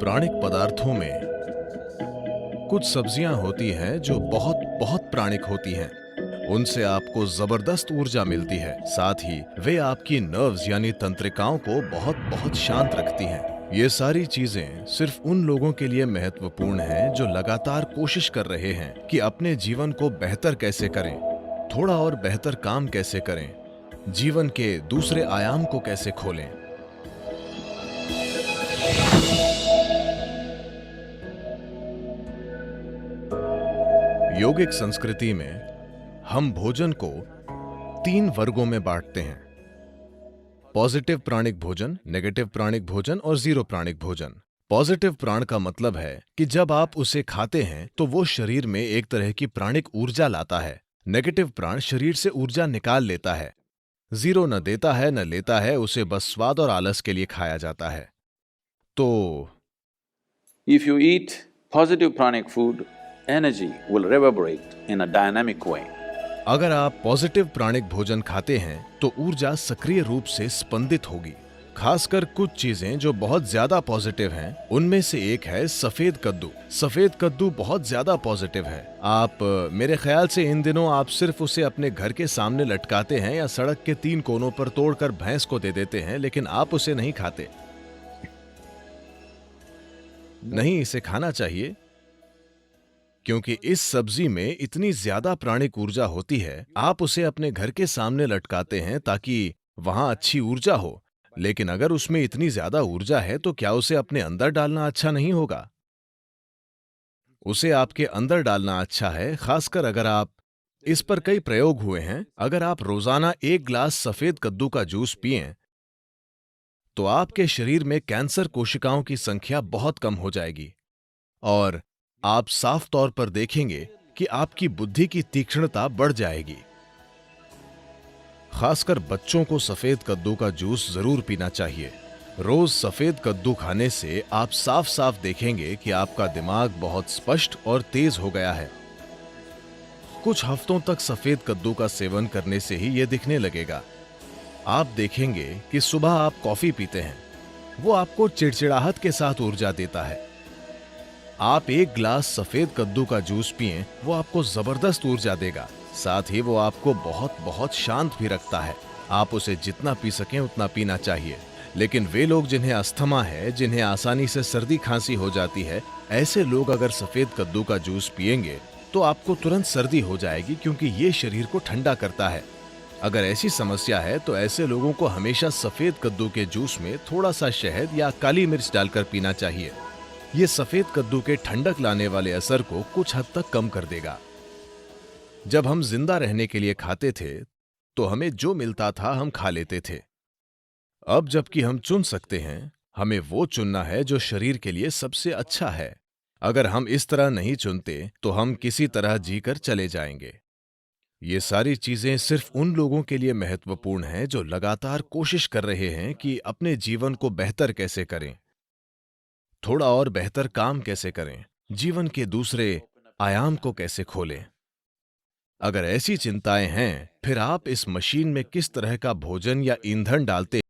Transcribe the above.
प्राणिक पदार्थों में कुछ सब्जियां होती हैं जो बहुत बहुत प्राणिक होती हैं। उनसे आपको जबरदस्त ऊर्जा मिलती है, साथ ही वे आपकी नर्व्स यानी तंत्रिकाओं को बहुत बहुत शांत रखती हैं। ये सारी चीजें सिर्फ उन लोगों के लिए महत्वपूर्ण हैं जो लगातार कोशिश कर रहे हैं कि अपने जीवन को बेहतर कैसे करें, थोड़ा और बेहतर काम कैसे करें, जीवन के दूसरे आयाम को कैसे खोलें। योगिक संस्कृति में हम भोजन को 3 वर्गों में बांटते हैं: पॉजिटिव प्राणिक भोजन, नेगेटिव प्राणिक भोजन और जीरो प्राणिक भोजन। पॉजिटिव प्राण का मतलब है कि जब आप उसे खाते हैं तो वो शरीर में एक तरह की प्राणिक ऊर्जा लाता है। नेगेटिव प्राण शरीर से ऊर्जा निकाल लेता है। जीरो न देता है न लेता है, उसे बस स्वाद और आलस के लिए खाया जाता है। तो If you eat positive pranic food, energy will reverberate in a dynamic way. अगर आप पॉजिटिव प्राणिक भोजन खाते हैं तो ऊर्जा सक्रिय रूप से स्पंदित होगी। खासकर कुछ चीजें जो बहुत ज्यादा पॉजिटिव हैं, उनमें से एक है सफेद कद्दू। सफेद कद्दू बहुत ज्यादा पॉजिटिव है। मेरे ख्याल से इन दिनों आप सिर्फ उसे अपने घर के सामने लटकाते हैं या सड़क के 3 कोनों पर तोड़कर भैंस को दे देते हैं, लेकिन आप उसे नहीं खाते। नहीं, इसे खाना चाहिए क्योंकि इस सब्जी में इतनी ज्यादा प्राणिक ऊर्जा होती है। आप उसे अपने घर के सामने लटकाते हैं ताकि वहां अच्छी ऊर्जा हो, लेकिन अगर उसमें इतनी ज्यादा ऊर्जा है तो क्या उसे अपने अंदर डालना अच्छा नहीं होगा? उसे आपके अंदर डालना अच्छा है, खासकर अगर आप इस पर कई प्रयोग हुए हैं। अगर आप रोजाना 1 गिलास सफेद कद्दू का जूस पिएं तो आपके शरीर में कैंसर कोशिकाओं की संख्या बहुत कम हो जाएगी और आप साफ तौर पर देखेंगे कि आपकी बुद्धि की तीक्ष्णता बढ़ जाएगी। खासकर बच्चों को सफेद कद्दू का जूस जरूर पीना चाहिए। रोज सफेद कद्दू खाने से आप साफ साफ देखेंगे कि आपका दिमाग बहुत स्पष्ट और तेज हो गया है। कुछ हफ्तों तक सफेद कद्दू का सेवन करने से ही यह दिखने लगेगा। आप देखेंगे कि सुबह आप कॉफी पीते हैं, वो आपको चिड़चिड़ाहट के साथ ऊर्जा देता है। आप 1 गिलास सफेद कद्दू का जूस पिएं, वो आपको जबरदस्त ऊर्जा देगा। साथ ही वो आपको बहुत बहुत शांत भी रखता है। आप उसे जितना पी सकें उतना पीना चाहिए। लेकिन वे लोग जिन्हें अस्थमा है, जिन्हें आसानी से सर्दी खांसी हो जाती है, ऐसे लोग अगर सफेद कद्दू का जूस पिएंगे तो आपको तुरंत सर्दी हो जाएगी, क्योंकि ये शरीर को ठंडा करता है। अगर ऐसी समस्या है तो ऐसे लोगों को हमेशा सफेद कद्दू के जूस में थोड़ा सा शहद या काली मिर्च डालकर पीना चाहिए। ये सफेद कद्दू के ठंडक लाने वाले असर को कुछ हद तक कम कर देगा। जब हम जिंदा रहने के लिए खाते थे तो हमें जो मिलता था हम खा लेते थे। अब जबकि हम चुन सकते हैं, हमें वो चुनना है जो शरीर के लिए सबसे अच्छा है। अगर हम इस तरह नहीं चुनते तो हम किसी तरह जीकर चले जाएंगे। ये सारी चीजें सिर्फ उन लोगों के लिए महत्वपूर्ण हैं जो लगातार कोशिश कर रहे हैं कि अपने जीवन को बेहतर कैसे करें, थोड़ा और बेहतर काम कैसे करें, जीवन के दूसरे आयाम को कैसे खोलें। अगर ऐसी चिंताएं हैं, फिर आप इस मशीन में किस तरह का भोजन या ईंधन डालते